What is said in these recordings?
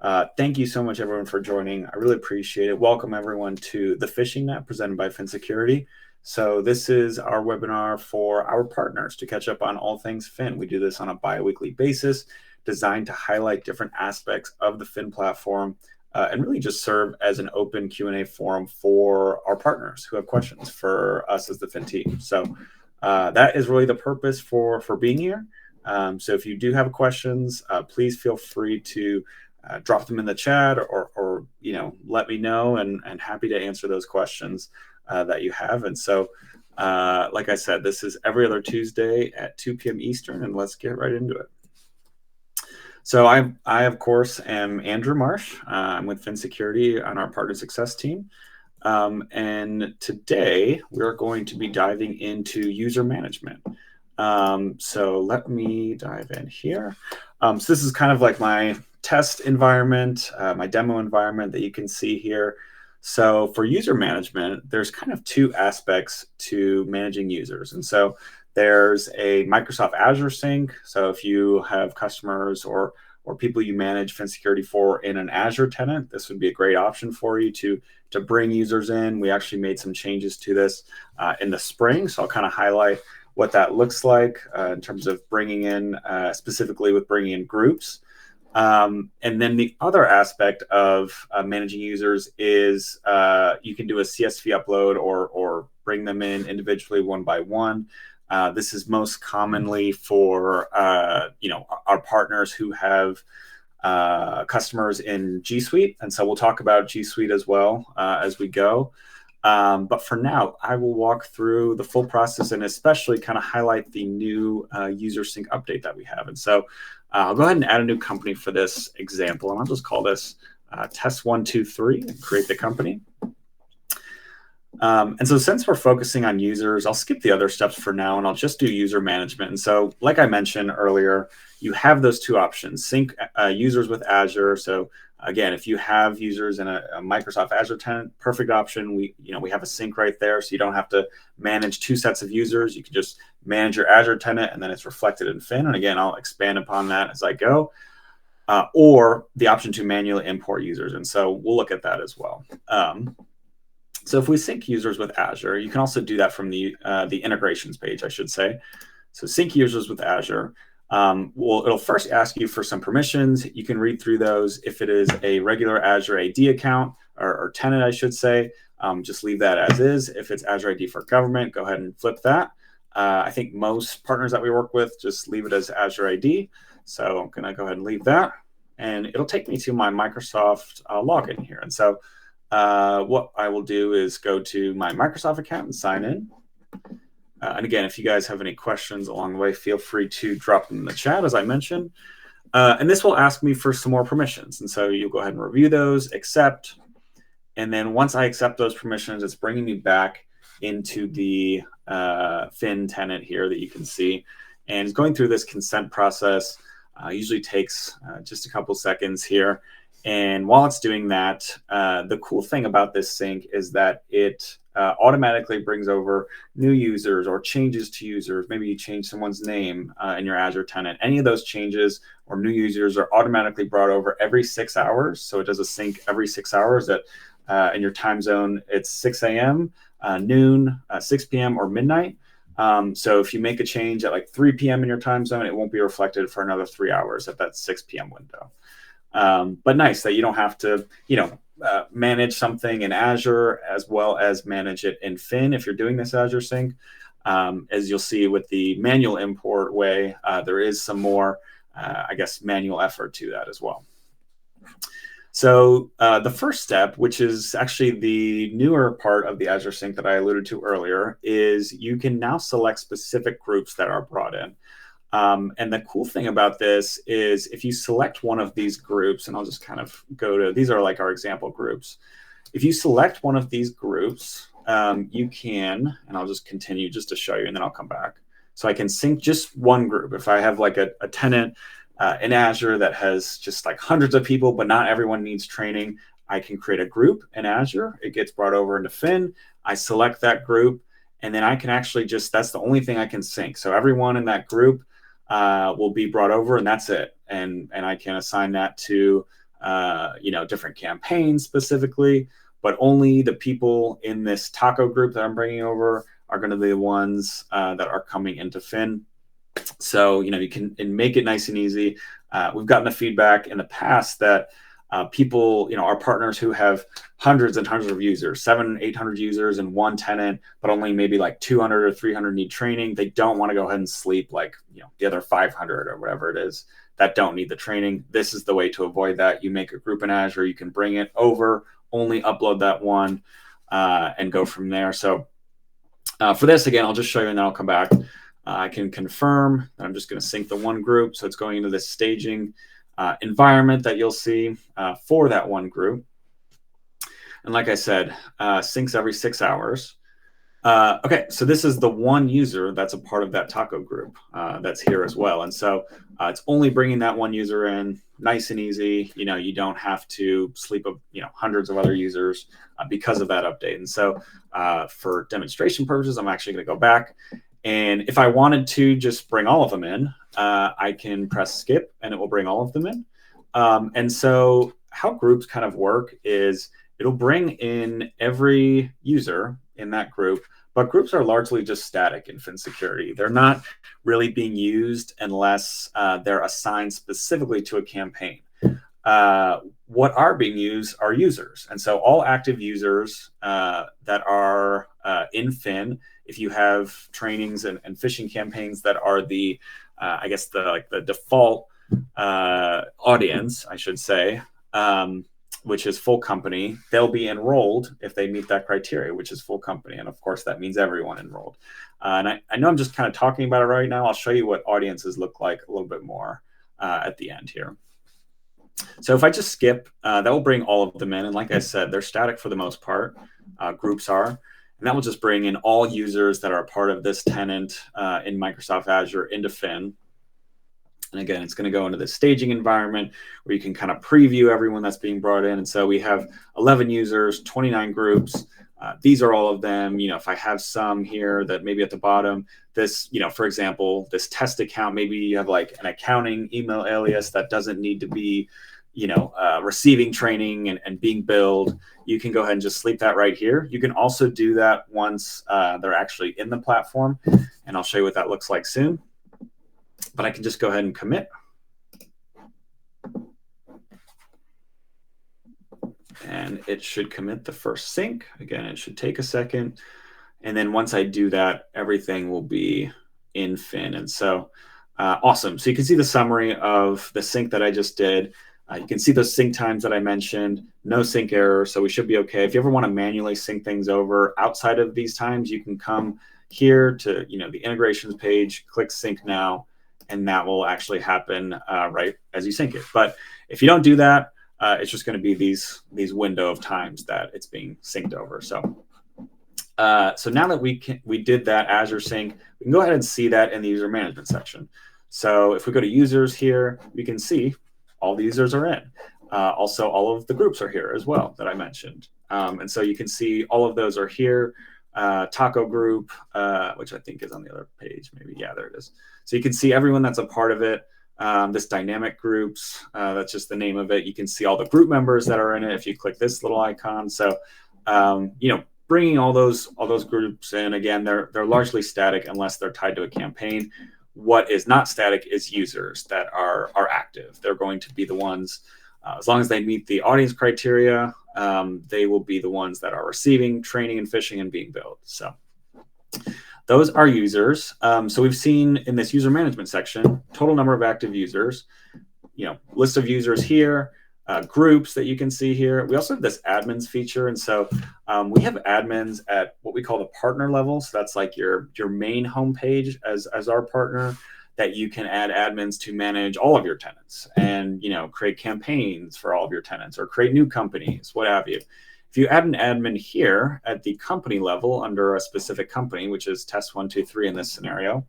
Thank you so much, everyone, for joining. I really appreciate it. Welcome, everyone, to the Phishing Net presented by Phin Security. So this is our webinar for our partners to catch up on all things Phin. We do this on a bi-weekly basis, designed to highlight different aspects of the Phin platform and really just serve as an open Q&A forum for our partners who have questions for us as the Phin team. So that is really the purpose for being here. So if you do have questions, please feel free to drop them in the chat or let me know, and happy to answer those questions that you have. And so like I said, this is every other Tuesday at 2 p.m. Eastern, and let's get right into it. So I of course am Andrew Marsh. I'm with Phin Security on our partner success team. And today we're going to be diving into user management. So let me dive in here. So this is kind of like my test environment, my demo environment that you can see here. So for user management, there's kind of two aspects to managing users. And so there's a Microsoft Azure sync. So if you have customers or people you manage Phin Security for in an Azure tenant, this would be a great option for you to bring users in. We actually made some changes to this in the spring. So I'll kind of highlight what that looks like in terms of bringing in, specifically with bringing in groups. And then the other aspect of managing users is you can do a CSV upload or bring them in individually one by one. This is most commonly for our partners who have customers in G Suite, and so we'll talk about G Suite as well as we go. But for now, I will walk through the full process and especially kind of highlight the new user sync update that we have. And so I'll go ahead and add a new company for this example, and I'll just call this test123 and create the company. And so since we're focusing on users, I'll skip the other steps for now, and I'll just do user management. And so like I mentioned earlier, you have those two options, sync users with Azure. So again, if you have users in a Microsoft Azure tenant, perfect option. We have a sync right there, so you don't have to manage two sets of users. You can just manage your Azure tenant, and then it's reflected in Phin. And again, I'll expand upon that as I go. Or the option to manually import users. And so we'll look at that as well. So if we sync users with Azure, you can also do that from the integrations page, I should say. So sync users with Azure. It'll first ask you for some permissions. You can read through those. If it is a regular Azure AD account or tenant, I should say, just leave that as is. If it's Azure AD for government, go ahead and flip that. I think most partners that we work with just leave it as Azure AD. So I'm going to go ahead and leave that. And it'll take me to my Microsoft login here. And so what I will do is go to my Microsoft account and sign in. And again, if you guys have any questions along the way, feel free to drop them in the chat, as I mentioned. And this will ask me for some more permissions. And so you'll go ahead and review those, accept. And then once I accept those permissions, it's bringing me back into the Phin tenant here that you can see. And it's going through this consent process. Usually takes just a couple seconds here. And while it's doing that, the cool thing about this sync is that it automatically brings over new users or changes to users. Maybe you change someone's name in your Azure tenant. Any of those changes or new users are automatically brought over every 6 hours. So it does a sync every 6 hours. That in your time zone, it's 6 a.m., noon, 6 p.m., or midnight. So if you make a change at like 3 p.m. in your time zone, it won't be reflected for another 3 hours at that 6 p.m. window. But nice that you don't have to, manage something in Azure as well as manage it in Phin if you're doing this Azure sync. As you'll see with the manual import way, there is some more, manual effort to that as well. So the first step, which is actually the newer part of the Azure sync that I alluded to earlier, is you can now select specific groups that are brought in. And the cool thing about this is if you select one of these groups, and I'll just kind of go to, these are like our example groups. If you select one of these groups, you can, and I'll just continue just to show you, and then I'll come back. So I can sync just one group. If I have like a tenant in Azure that has just like hundreds of people, but not everyone needs training, I can create a group in Azure. It gets brought over into Phin. I select that group, and then I can actually just, that's the only thing I can sync. So everyone in that group will be brought over, and that's it. And I can assign that to different campaigns specifically, but only the people in this taco group that I'm bringing over are going to be the ones that are coming into Phin. So, you can make it nice and easy. We've gotten the feedback in the past that people, our partners who have hundreds and hundreds of users, 700, 800 users and one tenant, but only maybe like 200 or 300 need training. They don't want to go ahead and sleep like, the other 500 or whatever it is that don't need the training. This is the way to avoid that. You make a group in Azure, you can bring it over, only upload that one and go from there. So for this, again, I'll just show you and then I'll come back. I can confirm that I'm just going to sync the one group. So it's going into this staging environment that you'll see for that one group. And like I said, syncs every 6 hours. Okay, so this is the one user that's a part of that taco group that's here as well. And so it's only bringing that one user in, nice and easy. You don't have to sleep hundreds of other users because of that update. And so for demonstration purposes, I'm actually going to go back. And if I wanted to just bring all of them in, I can press skip and it will bring all of them in. And so how groups kind of work is it'll bring in every user in that group, but groups are largely just static in Phin Security. They're not really being used unless they're assigned specifically to a campaign. What are being used are users. And so all active users that are in Phin, if you have trainings and phishing campaigns that are the default audience, I should say, which is full company, they'll be enrolled if they meet that criteria, which is full company. And of course, that means everyone enrolled. And I know I'm just kind of talking about it right now. I'll show you what audiences look like a little bit more at the end here. So if I just skip, that will bring all of them in. And like I said, they're static for the most part. Groups are. And that will just bring in all users that are a part of this tenant in Microsoft Azure into Phin. And again, it's going to go into the staging environment where you can kind of preview everyone that's being brought in. And so we have 11 users, 29 groups. These are all of them. If I have some here that maybe at the bottom, this, for example, this test account, maybe you have like an accounting email alias that doesn't need to be, receiving training and being billed. You can go ahead and just sleep that right here. You can also do that once they're actually in the platform. And I'll show you what that looks like soon. But I can just go ahead and commit. And it should commit the first sync. Again, it should take a second. And then once I do that, everything will be in Phin. And so awesome. So you can see the summary of the sync that I just did. You can see those sync times that I mentioned, no sync error. So we should be okay. If you ever want to manually sync things over outside of these times, you can come here to the integrations page, click sync now, and that will actually happen right as you sync it. But if you don't do that, it's just going to be these window of times that it's being synced over. So now that we did that Azure sync, we can go ahead and see that in the user management section. So if we go to users here, we can see all the users are in. Also, all of the groups are here as well that I mentioned. And so you can see all of those are here. Taco group, which I think is on the other page, maybe. Yeah, there it is. So you can see everyone that's a part of it. This dynamic groups, that's just the name of it. You can see all the group members that are in it if you click this little icon. So, bringing all those groups in, again, they're largely static unless they're tied to a campaign. What is not static is users that are active. They're going to be the ones, as long as they meet the audience criteria, they will be the ones that are receiving training and phishing and being billed. So those are users. So we've seen in this user management section, total number of active users, list of users here, groups that you can see here. We also have this admins feature. And so we have admins at what we call the partner level. So that's like your main homepage as our partner, that you can add admins to manage all of your tenants and, create campaigns for all of your tenants or create new companies, what have you. If you add an admin here at the company level under a specific company, which is test 1, 2, 3 in this scenario,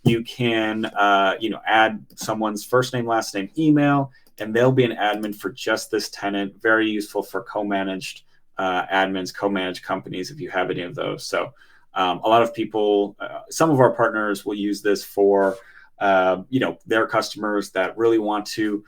you can, add someone's first name, last name, email, and they'll be an admin for just this tenant. Very useful for co-managed admins, co-managed companies, if you have any of those. So a lot of people, some of our partners will use this for, their customers that really want to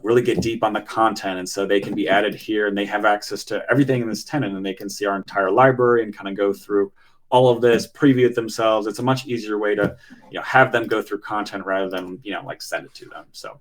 really get deep on the content. And so they can be added here and they have access to everything in this tenant, and they can see our entire library and kind of go through all of this, preview it themselves. It's a much easier way to have them go through content rather than like send it to them. So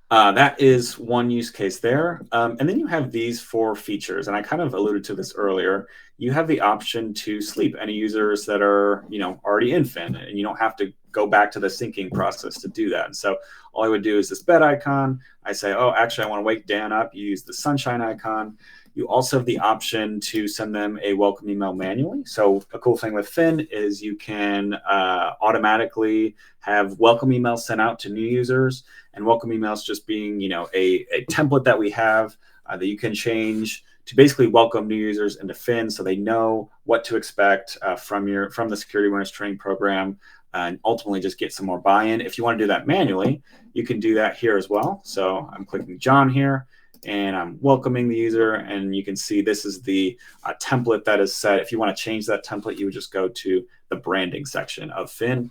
that is one use case there. And then you have these 4 features, and I kind of alluded to this earlier. You have the option to sleep any users that are already in Phin, and you don't have to go back to the syncing process to do that. And so all I would do is this bed icon. I say, oh, actually, I want to wake Dan up. You use the sunshine icon. You also have the option to send them a welcome email manually. So a cool thing with Phin is you can automatically have welcome emails sent out to new users, and welcome emails just being a template that we have that you can change to basically welcome new users into Phin, so they know what to expect from the Security Awareness Training Program, and ultimately just get some more buy-in. If you want to do that manually, you can do that here as well. So I'm clicking John here, and I'm welcoming the user, and you can see this is the template that is set. If you want to change that template, you would just go to the branding section of Phin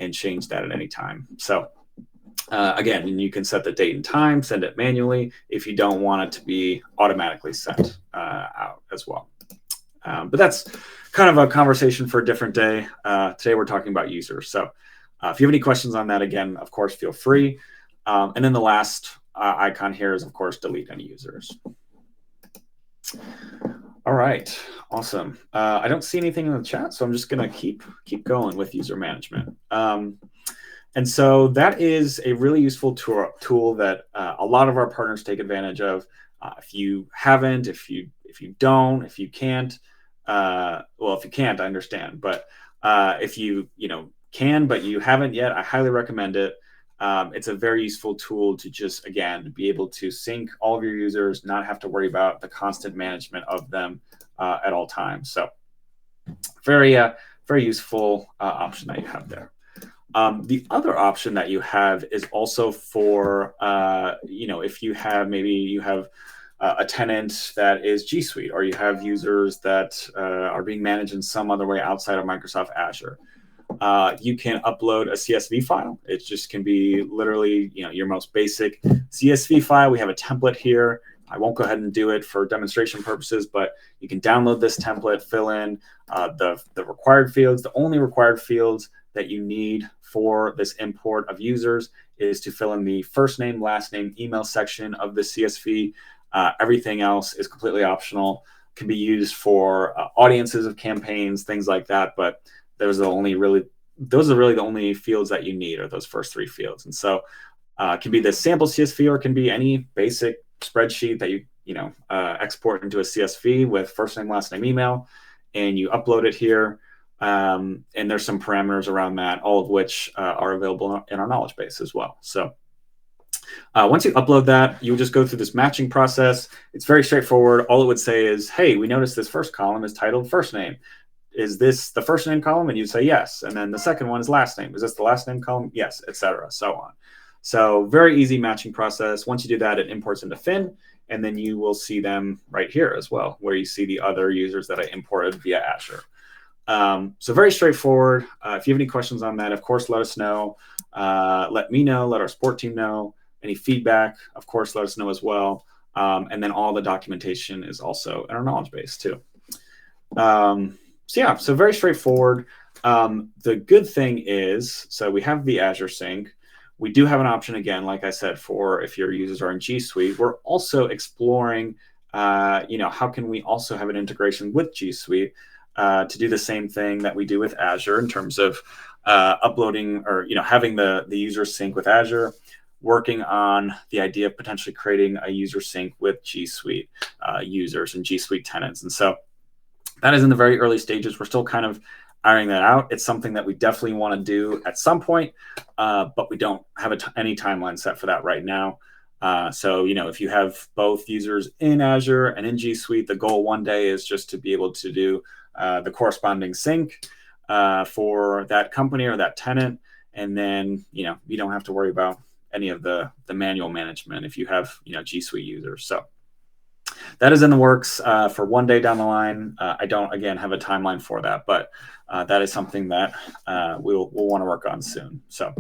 and change that at any time. So again, you can set the date and time, send it manually if you don't want it to be automatically sent out as well. But that's kind of a conversation for a different day. Today we're talking about users. So if you have any questions on that, again, of course, feel free. And then the last icon here is, of course, delete any users. All right, awesome. I don't see anything in the chat, so I'm just going to keep going with user management. And so that is a really useful tool that a lot of our partners take advantage of. If you haven't, if you don't, if you can't, well, if you can't, I understand. But if you can, but you haven't yet, I highly recommend it. It's a very useful tool to just, again, be able to sync all of your users, not have to worry about the constant management of them at all times. So very useful option that you have there. The other option that you have is also for, if you have a tenant that is G Suite, or you have users that are being managed in some other way outside of Microsoft Azure. You can upload a CSV file. It just can be literally, your most basic CSV file. We have a template here. I won't go ahead and do it for demonstration purposes, but you can download this template, fill in the required fields. The only required fields that you need for this import of users is to fill in the first name, last name, email section of the CSV. Everything else is completely optional. Can be used for audiences of campaigns, things like that. But those are really the only fields that you need, are those first 3 fields. And so it can be the sample CSV, or it can be any basic spreadsheet that you export into a CSV with first name, last name, email, and you upload it here. And there's some parameters around that, all of which are available in our knowledge base as well. So once you upload that, you just go through this matching process. It's very straightforward. All it would say is, hey, we noticed this first column is titled first name. Is this the first name column? And you'd say yes. And then the second one is last name. Is this the last name column? Yes, etc. So on. So very easy matching process. Once you do that, it imports into Phin, and then you will see them right here as well, where you see the other users that I imported via Azure. So very straightforward. If you have any questions on that, of course, let us know. Let me know. Let our support team know. Any feedback, of course, let us know as well. And then all the documentation is also in our knowledge base too. So yeah, so very straightforward. The good thing is, so we have the Azure Sync. We do have an option, again, like I said, for if your users are in G Suite. We're also exploring, how can we also have an integration with G Suite to do the same thing that we do with Azure in terms of uploading, or having the user sync with Azure, working on the idea of potentially creating a user sync with G Suite users and G Suite tenants. And so that is in the very early stages. We're still kind of ironing that out. It's something that we definitely want to do at some point, but we don't have any timeline set for that right now. So, if you have both users in Azure and in G Suite, the goal one day is just to be able to do the corresponding sync for that company or that tenant. And then, you don't have to worry about any of the manual management if you have, G Suite users. So that is in the works for one day down the line. I don't, again, have a timeline for that, but that is something that we'll want to work on soon. So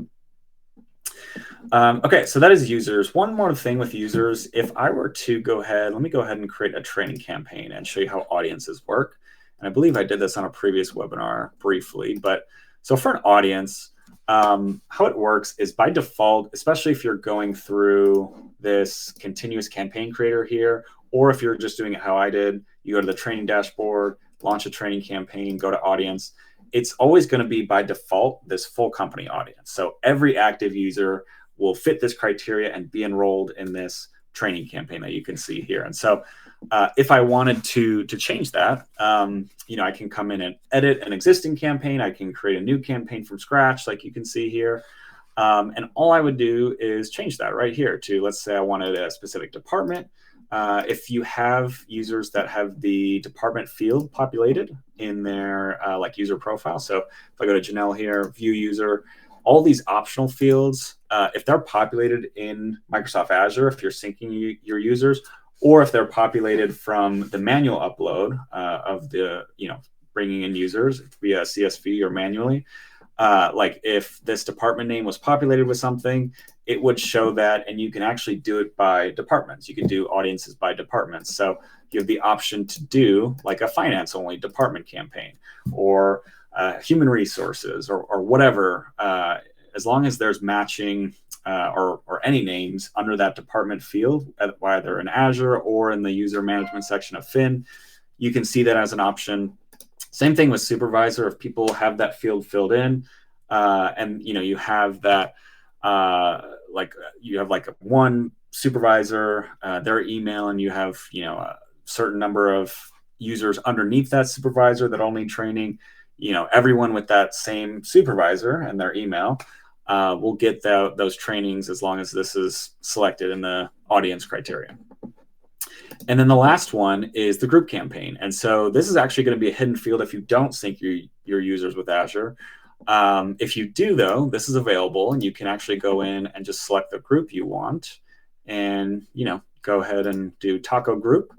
Okay, so that is users. One more thing with users, if I were to go ahead, let me go ahead and create a training campaign and show you how audiences work. And I believe I did this on a previous webinar briefly, but so for an audience, how it works is by default, especially if you're going through this continuous campaign creator here, or if you're just doing it how I did, you go to the training dashboard, launch a training campaign, go to audience. It's always going to be by default this full company audience. So every active user will fit this criteria and be enrolled in this training campaign that you can see here. And so if I wanted to change that, I can come in and edit an existing campaign. I can create a new campaign from scratch, like you can see here. And all I would do is change that right here to, let's say I wanted a specific department. If you have users that have the department field populated in their like user profile. So if I go to Janelle here, view user, all these optional fields, if they're populated in Microsoft Azure, if you're syncing your users, or if they're populated from the manual upload of the, bringing in users via CSV or manually, like if this department name was populated with something, it would show that, and you can actually do it by departments. You can do audiences by departments. So you have the option to do like a finance only department campaign, or human resources, or whatever, as long as there's matching or any names under that department field, either in Azure or in the user management section of Phin, you can see that as an option. Same thing with supervisor. If people have that field filled in, and you have that, like you have like one supervisor, their email, and you have a certain number of users underneath that supervisor that all need training. Everyone with that same supervisor and their email will get those trainings as long as this is selected in the audience criteria. And then the last one is the group campaign. And so this is actually going to be a hidden field if you don't sync your users with Azure. If you do, though, this is available, and you can actually go in and just select the group you want and, go ahead and do taco group.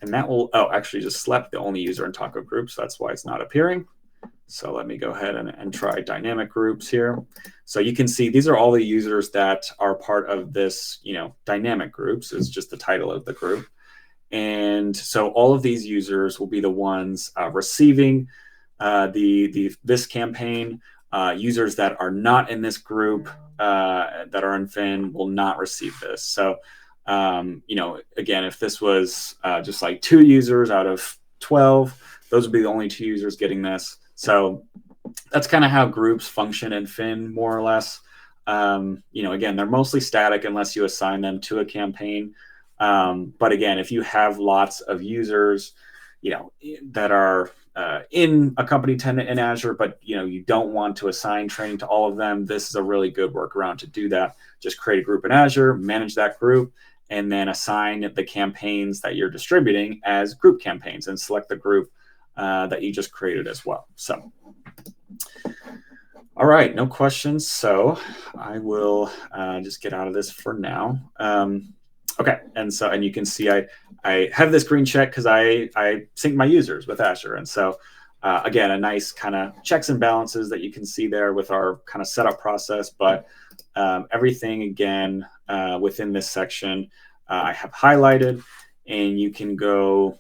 And that will, actually just select the only user in taco group. So that's why it's not appearing. So let me go ahead and try dynamic groups here. So you can see these are all the users that are part of this, dynamic groups is just the title of the group. And so all of these users will be the ones receiving this campaign. Users that are not in this group that are in Phin will not receive this. So, again, if this was just like 2 users out of 12, those would be the only 2 users getting this. So that's kind of how groups function in Phin, more or less. Again, they're mostly static unless you assign them to a campaign. But again, if you have lots of users, that are in a company tenant in Azure, but you don't want to assign training to all of them, this is a really good workaround to do that. Just create a group in Azure, manage that group, and then assign the campaigns that you're distributing as group campaigns, and select the group that you just created as well. So, all right, no questions. So I will just get out of this for now. Okay, and you can see I have this green check because I sync my users with Azure. And so again, a nice kind of checks and balances that you can see there with our kind of setup process. But everything, again, within this section, I have highlighted, and you can go,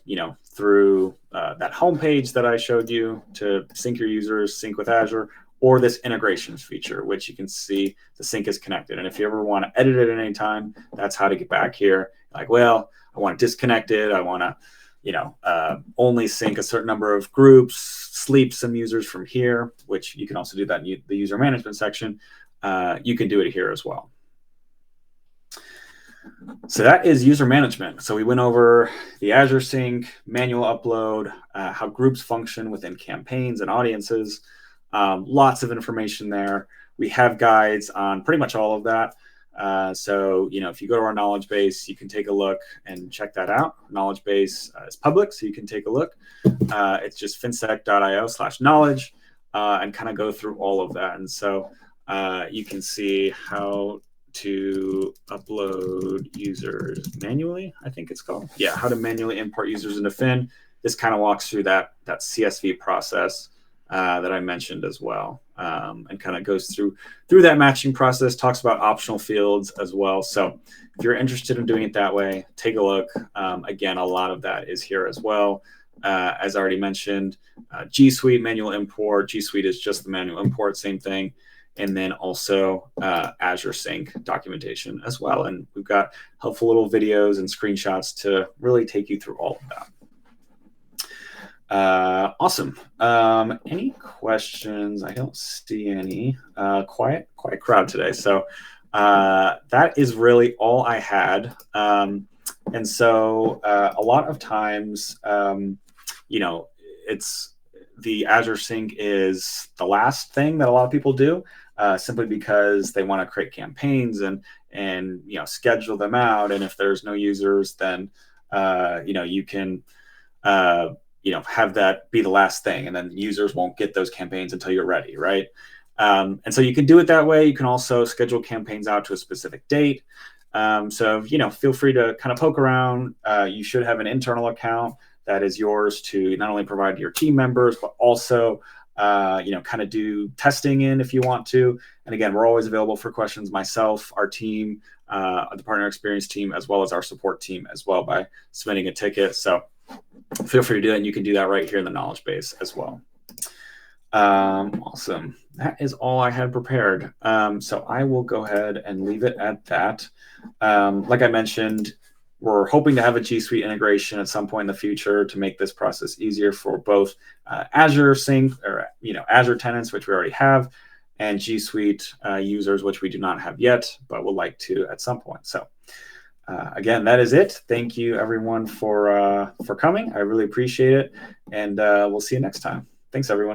through that homepage that I showed you to sync your users, sync with Azure, or this integrations feature, which you can see the sync is connected. And if you ever want to edit it at any time, that's how to get back here. Like, well, I want to disconnect it. I want to, only sync a certain number of groups, sleep some users from here, which you can also do that in the user management section. You can do it here as well. So that is user management. So we went over the Azure Sync, manual upload, how groups function within campaigns and audiences. Lots of information there. We have guides on pretty much all of that. So, if you go to our knowledge base, you can take a look and check that out. Knowledge base is public, so you can take a look. It's just finsec.io/knowledge, and kind of go through all of that. And so you can see how to upload users manually, I think it's called. Yeah, how to manually import users into Phin. This kind of walks through that CSV process. that I mentioned as well, and kind of goes through that matching process, talks about optional fields as well. So if you're interested in doing it that way, take a look. Again, a lot of that is here as well. As I already mentioned, G Suite manual import. G Suite is just the manual import, same thing. And then also Azure Sync documentation as well. And we've got helpful little videos and screenshots to really take you through all of that. Awesome. Any questions? I don't see any. Quiet crowd today. So that is really all I had. And so a lot of times, it's the Azure Sync is the last thing that a lot of people do, simply because they want to create campaigns and schedule them out. And if there's no users, then you can have that be the last thing, and then users won't get those campaigns until you're ready, right? And so you can do it that way. You can also schedule campaigns out to a specific date. So feel free to kind of poke around. You should have an internal account that is yours to not only provide to your team members, but also kind of do testing in if you want to. And again, we're always available for questions, myself, our team, the partner experience team, as well as our support team as well, by submitting a ticket. So feel free to do that, and you can do that right here in the knowledge base as well. Awesome. That is all I had prepared. So I will go ahead and leave it at that. Like I mentioned, we're hoping to have a G Suite integration at some point in the future to make this process easier for both Azure Sync, or Azure tenants, which we already have, and G Suite users, which we do not have yet, but would like to at some point. So again, that is it. Thank you, everyone, for coming. I really appreciate it, and we'll see you next time. Thanks, everyone.